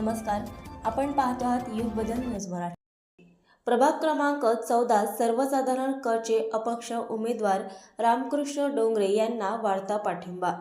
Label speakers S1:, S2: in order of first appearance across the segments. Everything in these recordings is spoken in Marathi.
S1: नमस्कार, आपण पाहतो आहात युग बदल न्यूज मराठी। प्रभाग क्रमांक 14 सर्वसाधारण क चे अपक्ष उमेदवार रामकृष्ण डोंगरे यांना वाढता पाठिंबा।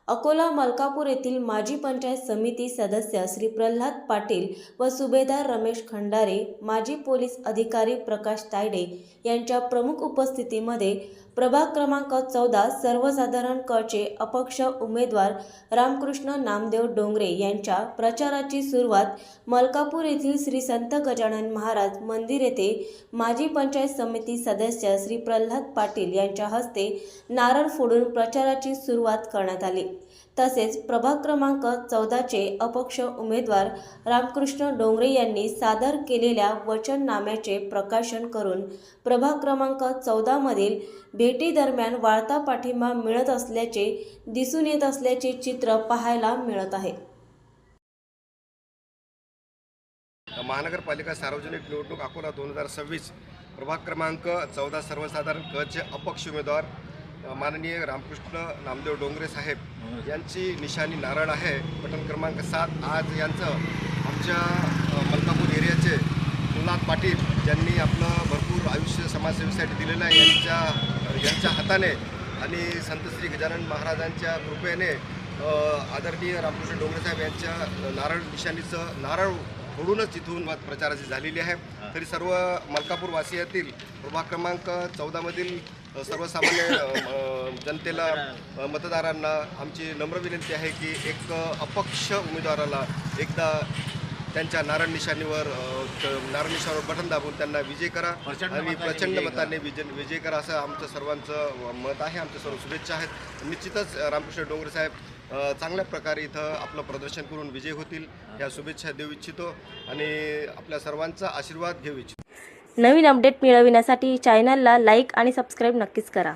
S1: अकोला मलकापूर येथील माजी पंचायत समिती सदस्य श्री प्रल्हाद पाटील व सुभेदार रमेश खंडारे, माजी पोलीस अधिकारी प्रकाश तायडे यांच्या प्रमुख उपस्थितीमध्ये प्रभाग क्रमांक 14 सर्वसाधारण क चे अपक्ष उमेदवार रामकृष्ण नामदेव डोंगरे यांच्या प्रचाराची सुरुवात मलकापूर येथील श्री संत गजानन महाराज मंदिर येथे माजी पंचायत समिती सदस्य श्री प्रल्हाद पाटील यांच्या हस्ते नारळ फोडून प्रचाराची सुरुवात करण्यात आली। तसेच प्रभाग क्रमांक 14 चे अपक्ष उमेदवार रामकृष्ण डोंगरे यांनी सादर केलेल्या वचननाम्याचे प्रकाशन करून प्रभाग क्रमांक 14 मधील भेटी दरम्यान वाढता पाठिंबा मिळत असल्याचे दिसून येत असल्याचे चित्र पाहायला मिळत आहे।
S2: महानगरपालिका सार्वजनिक निवडणूक अकोला 2026 प्रभाग क्रमांक 14 सर्वसाधारण क चे अपक्ष उमेदवार माननीय रामकृष्ण नामदेव डोंगरे साहेब यांची निशाणी नारळ आहे। बटन क्रमांक 7 आज यांचं आमच्या मलकापूर एरियाचे प्रल्हाद पाटील ज्यांनी आपलं भरपूर आयुष्य समाजसेवेसाठी दिलेलं आहे यांच्या हाताने आणि संत श्री गजानन महाराजांच्या कृपेने आदरणीय रामकृष्ण डोंगरे साहेब यांच्या नारळ निशाणीचं नारळ फोडूनच इथून प्रचाराची झालेली आहे। तरी सर्व मलकापूर वासियातील प्रभाग क्रमांक 14 मधील सर्वसामान्य जनतेला मतदारांना आमची नम्र विनंती आहे की एक अपक्ष उमेदवाराला एकदा त्यांच्या नारळ निशाणीवर बटन दाबून त्यांना विजय करा आणि प्रचंड मताने विजय करा असं आमचं सर्वांचं मत आहे। आमच्या सर्व शुभेच्छा आहेत। निश्चितच रामकृष्ण डोंगरे साहेब चांगल्या प्रकारे इथं आपलं प्रदर्शन करून विजय होतील या शुभेच्छा देऊ इच्छितो आणि आपल्या सर्वांचा आशीर्वाद घेऊ इच्छितो।
S1: नवीन अपडेट मिळविण्यासाठी चॅनलला लाईक आणि सबस्क्राईब नक्कीच करा।